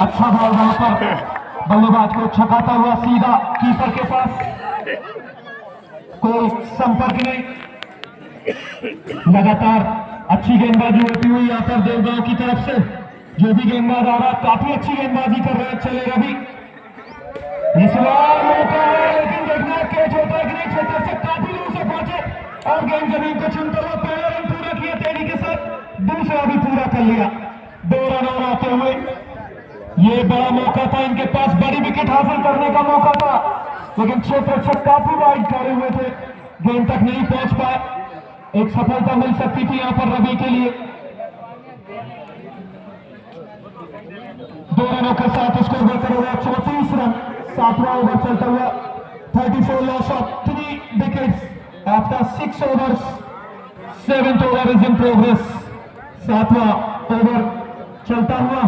अच्छा बॉल वहां पर बल्लेबाज को छकाता हुआ सीधा कीपर के पास, कोई संपर्क नहीं। लगातार अच्छी गेंदबाजी होती हुई यहाँ पर देवगांव की तरफ से। जो भी गेंदबाज आ रहा है काफी अच्छी गेंदबाजी कर रहे हैं। चले रवि, इस बार मौका है लेकिन देखना कैच होता है कि नहीं। क्षेत्र से काफी दूर से पहुंचे और गेंद जमीन को छूता हुआ पहला रन पूरा किया तेजी के साथ, दूसरा भी पूरा कर लिया। 2 रन और आते हुए ये बड़ा मौका था इनके पास, बड़ी विकेट हासिल करने का मौका था, लेकिन क्षेत्र से काफी वाइड खड़े हुए थे, गेंद तक नहीं पहुंच पाए। एक सफलता मिल सकती थी यहां पर रवि के लिए। 2 रनों के साथ स्कोर बढ़कर हुआ 34 रन। 7वां ओवर चलता हुआ 34 loss of 3 wickets after 6 overs। 7th over is in progress. 7वां ओवर चलता हुआ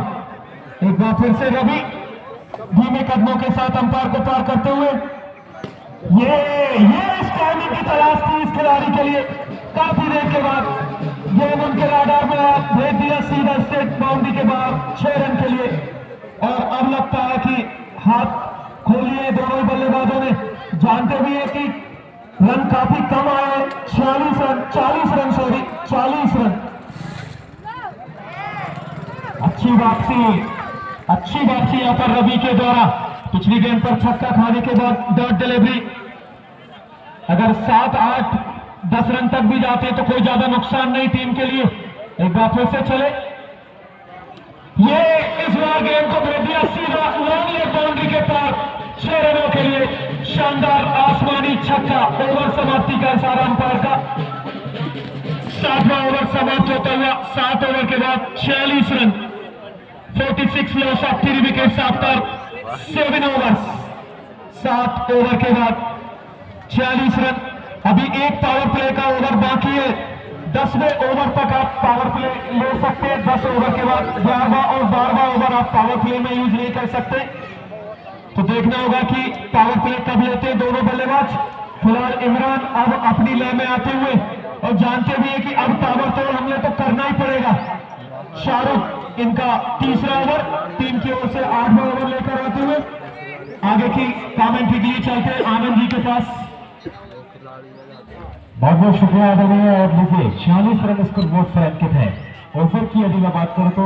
एक बार फिर से रवि धीमे कदमों के साथ अंपायर को पार करते हुए, ये इस टाइमिंग की तलाश थी इस खिलाड़ी के लिए। काफी देर के बाद गेंद उनके राडार में भेज दिया सीधा स्ट्रेट बाउंड्री के बाहर 6 रन के लिए। और अब लगता है कि हाथ खोलिए दोनों बल्लेबाजों ने, जानते भी है कि रन काफी कम आए। 40 रन अच्छी वापसी यहां पर रवि के द्वारा। पिछली गेंद पर छक्का खाने के बाद डॉट डिलीवरी। अगर 7, 8, 10 रन तक भी जाते तो कोई ज्यादा नुकसान नहीं टीम के लिए। एक बार फिर से चले, ये इस बार गेंद को भेज दिया सीधा लॉन्ग लेग बाउंड्री के पार 6 रनों के लिए। शानदार आसमानी छक्का। ओवर समाप्ति का इशारा अंपायर का। 7वां ओवर समाप्त होता हुआ 7 ओवर के बाद 46 run. 46 loss of 3 wickets after 7 overs। 7 over के बाद 46 रन। अभी एक पावर प्ले का ओवर बाकी है। 10वें ओवर तक आप पावर प्ले ले सकते हैं। 10 ओवर के बाद 11वां और 12वां ओवर आप पावर प्ले में यूज नहीं कर सकते। तो देखना होगा कि पावर प्ले कब लेते हैं दोनों बल्लेबाज। फिलहाल इमरान अब अपनी लय में आते हुए, और जानते भी है कि अब ताबड़तोड़ हमले तो करना ही पड़ेगा। शाहरुख इनका तीसरा ओवर, टीम की ओर से 8वां ओवर लेकर आते हुए आगे की कमेंट्री के लिए चलते हैं आनंद जी के पास। बहुत बहुत शुक्रिया आदरणीय। और लीजिए 46 रन स्कोर बोर्ड से अंकित है। ओवर की यदि मैं बात करूं तो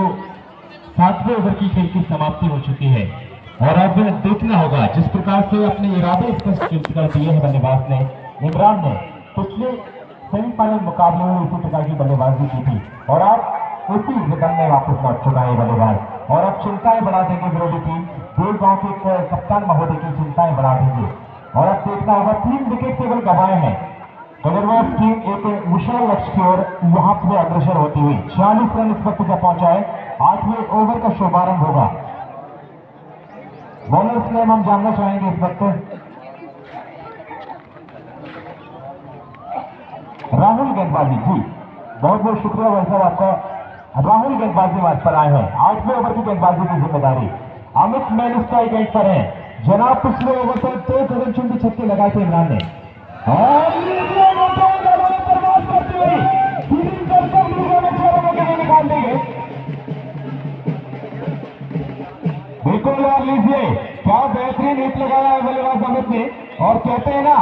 7वें ओवर की खेल की समाप्ति हो चुकी है और अब देखना होगा जिस प्रकार से अपने इरादे स्पष्ट कर दिए हैं बल्लेबाज ने। इमरान ने पिछले सेमीफाइनल मुकाबले में इसी प्रकार की बल्लेबाजी की थी और अब उसी रिदम में वापस लौट चुका है बल्लेबाज और अब चिंताएं बढ़ा देंगे विरोधी टीम। देवगांव के कप्तान महोदय की चिंताएं बढ़ा देंगे और अब देखना होगा 3 विकेट केवल गंवाए हैं। गगनवास टीम एक विशाल लक्ष्य की ओर यहाँ से अग्रसर होती हुई 46 रन इस वक्त जब पहुंचा है। 8वें ओवर का शुभारंभ होगा। बॉलर्स नेम हम जानना चाहेंगे इस वक्त। राहुल गेंदबाजी जी, बहुत बहुत शुक्रिया भाई साहब आपका। राहुल गेंदबाजी मैच पर आए हैं। 8वें ओवर की गेंदबाजी की जिम्मेदारी अमित मैन स्ट्राइक एंड पर है। जनाब पिछले ओवर पर 2 गगनचुंबी छक्के लगाए थे इमरान ने और बर्बाद करते हुए निकाल देंगे। बिल्कुल यार, लीजिए क्या बेहतरीन हिट लगाया है बल्लेबाज अमित ने। और कहते हैं ना,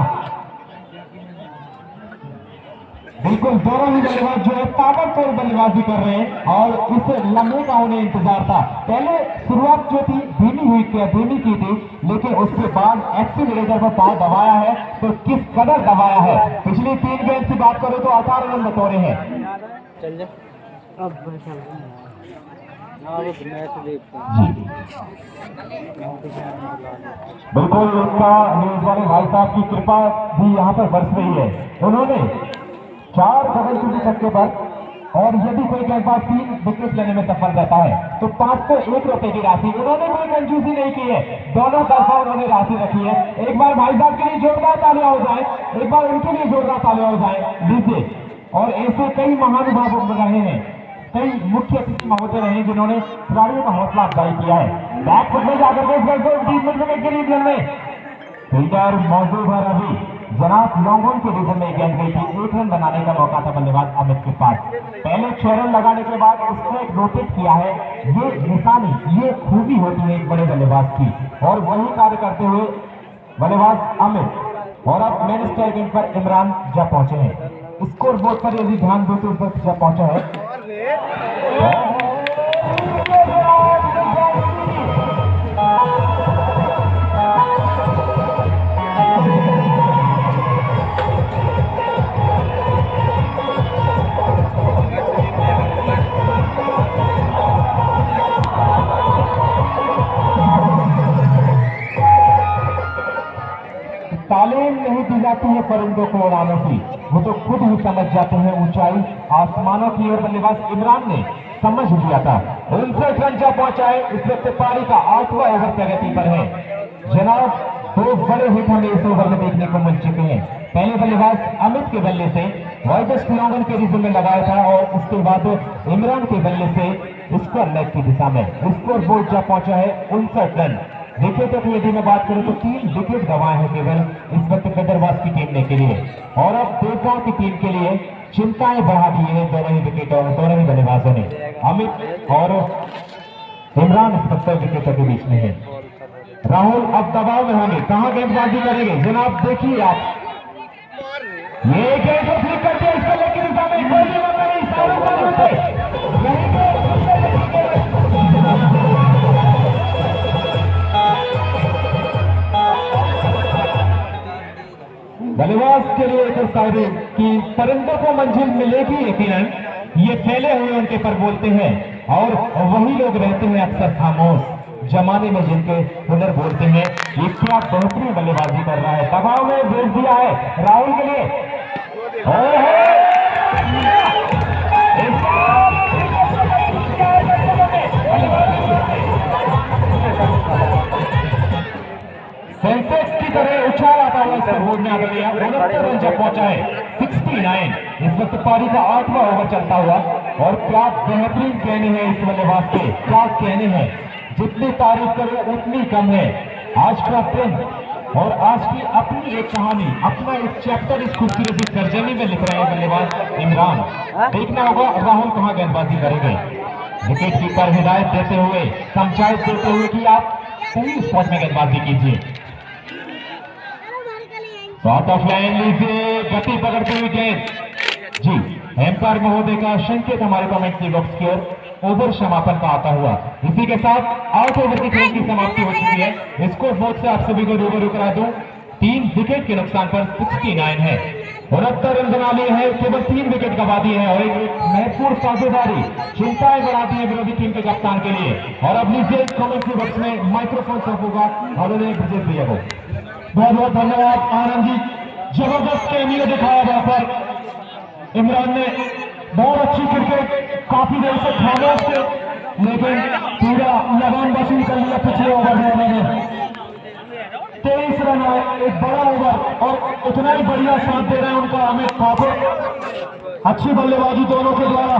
बिल्कुल दोनों ही बल्लेबाज जो है ताबड़तोड़ बल्लेबाजी कर रहे हैं और इस लम्हे का उन्हें इंतजार था। पहले शुरुआत जो थी धीमी की थी, लेकिन उसके बाद एक्सीलरेटर पर पांव दबाया है तो किस कदर दबाया है। पिछली 3 गेंद की बात करें तो 18 रन बतौरे हैं। बिल्कुल उनका न्यूज वाले भाई साहब की कृपा भी यहाँ पर बरस रही है। उन्होंने 4 गगनचुंबी छक्के पर और यदि कोई गेंदबाज 3 विकेट लेने में सफल रहता है तो 501 रुपए की राशि। उन्होंने कोई कंजूसी नहीं की है, दोनों तरफा उन्होंने राशि रखी है। एक बार भाई साहब के लिए जोरदार तालियां हो जाए, एक बार उनके लिए जोरदार तालियां हो जाए लीजिए। और ऐसे कई महानुभाव रहे हैं, कई मुख्य अतिथि महोदय रहे जिन्होंने खिलाड़ियों का हौसला अफजाई किया है। बैक फुट में जाकर के इस को 30 मिनट में करीब लड़ने फील्डर मौजूद है रवि। जनाब लॉन्गॉन के डिवीजन में गेंद गई थी, 1 रन बनाने का मौका था बल्लेबाज अमित के पास। पहले 6 रन लगाने के बाद उसने रोटेट किया है। ये निशानी, ये खूबी होती है एक बड़े बल्लेबाज की, और वही कार्य करते हुए बल्लेबाज अमित और अब मेन स्ट्राइक एंड पर इमरान जा पहुंचे हैं। स्कोर बोर्ड पर यदि ध्यान दो तो इस वक्त जा पहुंचा है। तालीम नहीं दी जाती है परिंदों को उड़ाने की, वो तो खुद ही समझ जाते हैं ऊंचाई आसमानों की। और बल्लेबाज इमरान ने समझ लिया था। 59 रन जा पहुंचा है। इस वक्त पारी का 8वां ओवर प्रगति पर है। जनाब, 2 बड़े हिट हमें इस ओवर में देखने को मिल चुके हैं। पहले बल्लेबाज अमित के बल्ले से वाइडेस्ट लॉन्गन के रिजल्ट में लगाया था, और उसके बाद इमरान के बल्ले से स्क्वायर लेग की दिशा में स्कोर बोर्ड जा पहुंचा है 59 रन। विकेटों की यदि मैं बात करूं तो 3 विकेट गंवाए हैं केवल इस वक्त गदरबाज की टीम ने के लिए, और अब देवगांव की टीम के लिए चिंताएं बढ़ा दी है दोनों ही विकेटों, दोनों ही बल्लेबाजों ने। अमित और इमरान इस वक्त विकेटों के बीच में है। राहुल अब दबाव में होंगे, कहां गेंदबाजी करेंगे जनाब? देखिए आप, ये गेंद को फ्लिक करते हैं इसको लेकर दिशा में, कोई नहीं, इशारों पर बल्लेबाज के लिए एक शायरी कि परिंदों को मंजिल मिलेगी यकीनन, ये फैले हुए उनके पर बोलते हैं, और वही लोग रहते हैं अक्सर खामोश जमाने में जिनके हुनर बोलते हैं। ये क्या बेहतरीन बल्लेबाजी कर रहा है, दबाव में भेज दिया है राहुल के लिए। सेंसेक्स की तरह उछाल आता हुआ इस बोर्ड में आगे गया। 69 रन जब पहुंचा है 69। इस वक्त पारी का 8वां ओवर चलता हुआ, और क्या बेहतरीन कहने हैं इस बल्लेबाज के, क्या कहने हैं, जितनी तारीफ करें उतनी कम है। आज का ट्रेंड और आज की अपनी एक कहानी, अपना एक चैप्टर इस खूबसूरत तर्जमे में लिख रहे हैं बल्लेबाज इमरान। देखना होगा राहुल कहां गेंदबाजी करेंगे। विकेट कीपर हिदायत देते हुए, समझाइश देते हुए कि आप सही स्पॉट में गेंदबाजी कीजिए। शॉट ऑफ लाइन लीजिए, गति पकड़ते हुए गेंद। जी, एम्पायर महोदय का संकेत हमारे कमेंट्री बॉक्स की ओर ओवर समापन का आता हुआ। इसी के साथ 8 ओवर की खेल की समाप्ति हो चुकी है। स्कोर बोर्ड से आप सभी को रूबरू करा दूं, 3 विकेट के नुकसान पर 69 है। 69 रन बना लिए हैं, केवल 3 विकेट गंवा दिए हैं, और एक महत्वपूर्ण साझेदारी चिंताएं बढ़ा दी है विरोधी टीम के कप्तान के लिए। और अब लीजिए कमेंट्री बॉक्स में माइक्रोफोन सौंपूंगा आदरणीय ब्रजेश भैया को। बहुत बहुत धन्यवाद आनंद जी, जबरदस्त कैमियो दिखाया वहां पर। इमरान ने बहुत अच्छी क्रिकेट, काफी देर से खामोश थे, लेकिन पूरा लगान वसूल कर लिया पिछले ओवर में उन्होंने। 23 रन आए, एक बड़ा ओवर, और उतना ही बढ़िया साथ दे रहे हैं उनका अमित ठाकुर। अच्छी बल्लेबाजी दोनों के द्वारा।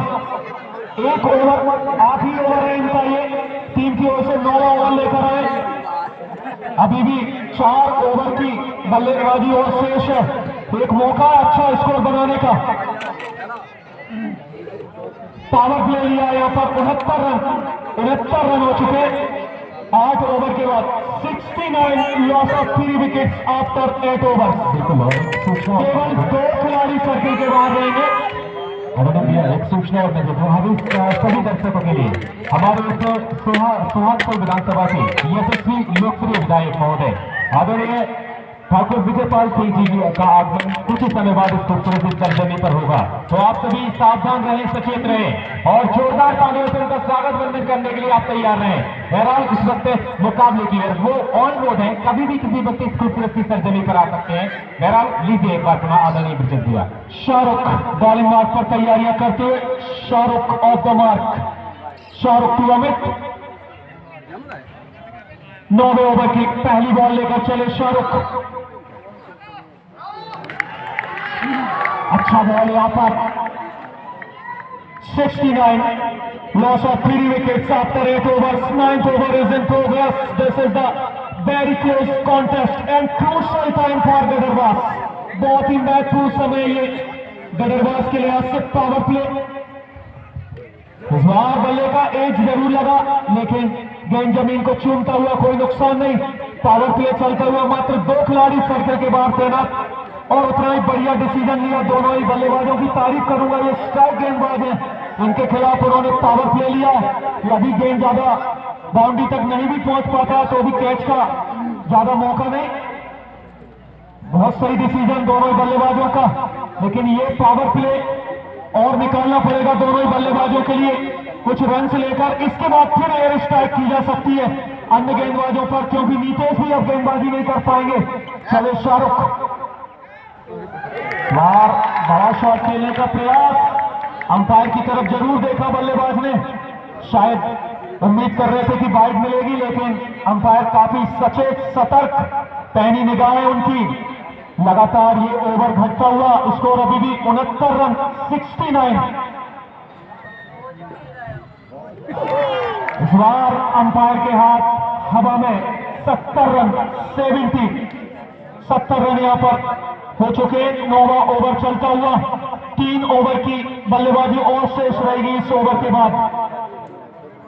एक ओवर, आखिरी ओवर है इनका, ये टीम की ओर से 9वां ओवर लेकर आए। अभी भी 4 ओवर की बल्लेबाजी और शेष है, एक मौका अच्छा स्कोर बनाने का। पावर प्ले लिया यहाँ पर 69 रन हो चुके 8 ओवर के बाद। 69 loss of 3 wickets after 8 over. केवल 2 खिलाड़ी सर्किल के बाहर रहेंगे। एक सूचना और सभी दर्शकों के लिए, हमारे सोहागपुर विधानसभा के यशस्वी लोकप्रिय विधायक महोदय आदरणीय ठाकुर विजयपाल सिंह जी का आगमन कुछ ही समय बाद इस खूबसूरत सरजमी पर होगा, तो आप सभी सावधान रहें, सचेत रहें, और जोरदार तालियों से उनका स्वागत वंदन करने के लिए आप तैयार रहें। बहरहाल इस वक्त मुकाबले की ओर वो ऑन रोड है, कभी भी किसी वक्त इस खूबसूरत सरजमी पर आ सकते हैं। बहरहाल लीजिए एक बार पुनः आदरणीय ब्रजेश भैया। शाहरुख बॉलिंग मार्क पर तैयारियां करते हुए, Shahrukh off the mark, Shahrukh to Amit. 9वें ओवर की पहली बॉल लेकर चले शाहरुख। अच्छा बॉल यहाँ पर। 69 loss of 3 wickets after 8 overs. 9th over is in progress. This is the very close contest and crucial time for गदरबाज। बहुत ही महत्वपूर्ण समय ये गदरबाज के लिहाज से। पावर प्ले, इस बार बल्ले का एज जरूर लगा, लेकिन गेंद जमीन को चूमता हुआ, कोई नुकसान नहीं। पावर प्ले चलता हुआ, मात्र 2 खिलाड़ी सर्कल के बाहर तैनात और उतना ही बढ़िया डिसीजन लिया दोनों ही बल्लेबाजों की तारीफ करूंगा। ये स्ट्राइक गेंदबाज है, इनके खिलाफ उन्होंने पावर प्ले लिया। यदि गेंद ज्यादा बाउंड्री तक नहीं भी पहुंच पाता तो भी कैच का ज्यादा मौका नहीं। बहुत सही डिसीजन दोनों ही बल्लेबाजों का, लेकिन ये पावर प्ले और निकालना पड़ेगा दोनों ही बल्लेबाजों के लिए कुछ रन से लेकर। इसके बाद फिर एयर स्ट्राइक की जा सकती है अन्य गेंदबाजों पर, क्योंकि नीतीश भी अब गेंदबाजी नहीं कर पाएंगे। चलो शाहरुख, बार बड़ा शॉट खेलने का प्रयास, अंपायर की तरफ जरूर देखा बल्लेबाज ने, शायद उम्मीद कर रहे थे कि वाइड मिलेगी, लेकिन अंपायर काफी सचेत सतर्क, पैनी निगाहें उनकी। लगातार ये ओवर घटता हुआ, स्कोर अभी भी 69 रन 69। इस बार अंपायर के हाथ हवा में 70 रन 70 रन यहां पर हो चुके। 9वां ओवर चलता हुआ, 3 ओवर की बल्लेबाजी और शेष रहेगी इस ओवर के बाद।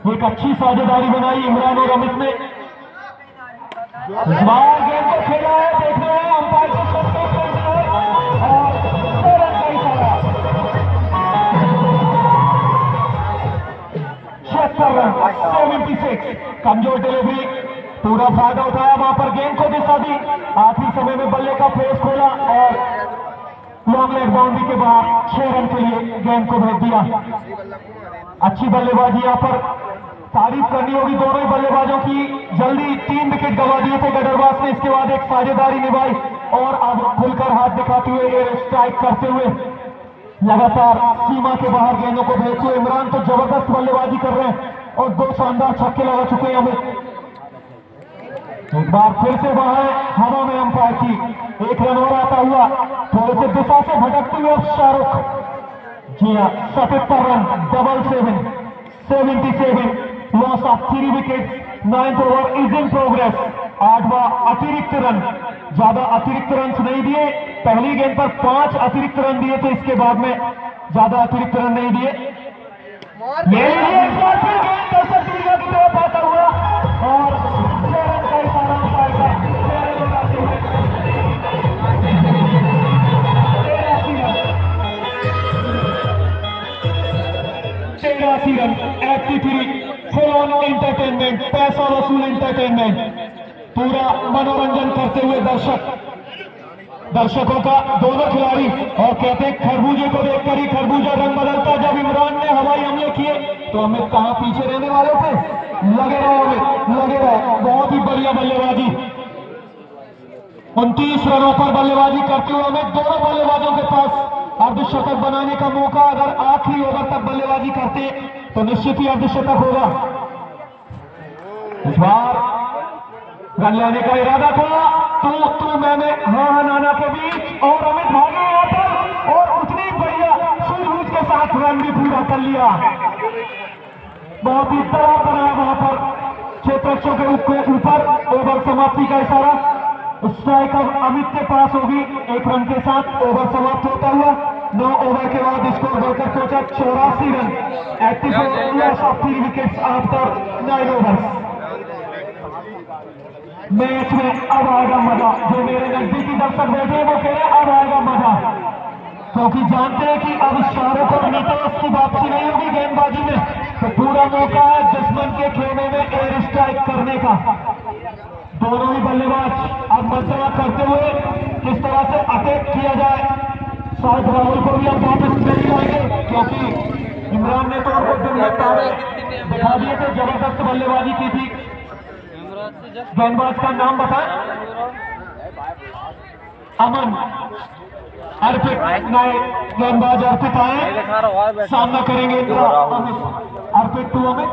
एक अच्छी साझेदारी बनाई इमरान और अमित ने। इस बार गेंद को खेला है, देख रहे हैं अंपायर को संतोष करना है और 6 रन का इशारा। 76 रन 76। कमजोर डिलीवरी, पूरा फायदा उठाया, वहां पर गेंद को दिशा दी, आखिरी समय में बल्ले का फेस खोला और लॉन्ग लेग बाउंड्री के बाहर 6 रन के लिए गेंद को भेज दिया। अच्छी बल्लेबाजी यहां पर तारीफ करनी होगी दोनों ही बल्लेबाजों की। जल्दी 3 विकेट गंवा दिए थे गडरवास ने, इसके बाद एक साझेदारी निभाई और अब खुलकर हाथ दिखाते हुए एयर स्ट्राइक करते हुए लगातार सीमा के बाहर गेंदों को भेजते हुए इमरान तो जबरदस्त बल्लेबाजी कर रहे हैं और 2 शानदार छक्के लगा चुके हैं हमें। एक बार फिर से बाहर हवा में अंपायर की 1 रन और आता हुआ, थोड़े से दिशा से भटकते हुए शाहरुख। जी हाँ, 77 run 77 loss of 3 wicket. 9th over is in progress. 8वां अतिरिक्त रन, ज्यादा अतिरिक्त रन नहीं दिए, पहली गेंद पर 5 अतिरिक्त रन दिए थे, इसके बाद में ज्यादा अतिरिक्त रन नहीं दिए। एक बार फिर गेंद दर्शक दीर्घा की तरफ आता हुआ और 6 रन का इशारा अंपायर का। 83 रन 83। फुल ऑन एंटरटेनमेंट, पैसा वसूल एंटरटेनमेंट, पूरा मनोरंजन करते हुए दर्शकों का दोनों खिलाड़ी। और कहते हैं खरबूजे को देखकर ही खरबूजा रंग बदलता। जब इमरान ने हवाई हमले किए तो हमें कहां पीछे रहने वाले थे, लगे रहो। बहुत ही बढ़िया बल्लेबाजी, 29 रनों पर बल्लेबाजी करते हुए हमें दोनों बल्लेबाजों के पास अर्धशतक बनाने का मौका। अगर आखिरी ओवर तक बल्लेबाजी करते तो निश्चित ही अर्धशतक होगा। इस बार रन लेने का इरादा था, तू मैंने हाँ नाना के बीच, और अमित भागे यहाँ पर और उतनी बढ़िया सूझबूझ के साथ रन भी पूरा कर लिया। बहुत ही दबाव बनाया वहां पर क्षेत्ररक्षकों के ऊपर। ओवर समाप्ति का इशारा, स्ट्राइक अब अमित के पास होगी 1 रन के साथ। ओवर समाप्त होता हुआ 9 ओवर के बाद स्कोर बढ़कर पहुंचा 84 run. 84 loss of 3 wickets after 9 overs. Match में अब आएगा मजा। जो मेरे नजदीकी दर्शक बैठे हैं वो कह रहे हैं अब आएगा मजा, क्योंकि जानते हैं कि अब शाहरुख और नीतीश की वापसी नहीं होगी गेंदबाजी में, तो पूरा मौका है दुश्मन के खेमे में एयर स्ट्राइक करने का। दोनों ही बल्लेबाज अब मंत्रणा करते हुए किस तरह से अटैक किया जाए। शायद राहुल को भी अब वापस नहीं आएंगे, क्योंकि इमरान ने तो उनको दिखा दिए थे, जबरदस्त बल्लेबाजी की थी। गेंदबाज का नाम बताएं। अमन, अर्पित नए गेंदबाज अर्पित आए, सामना करेंगे अर्पित टू अमित।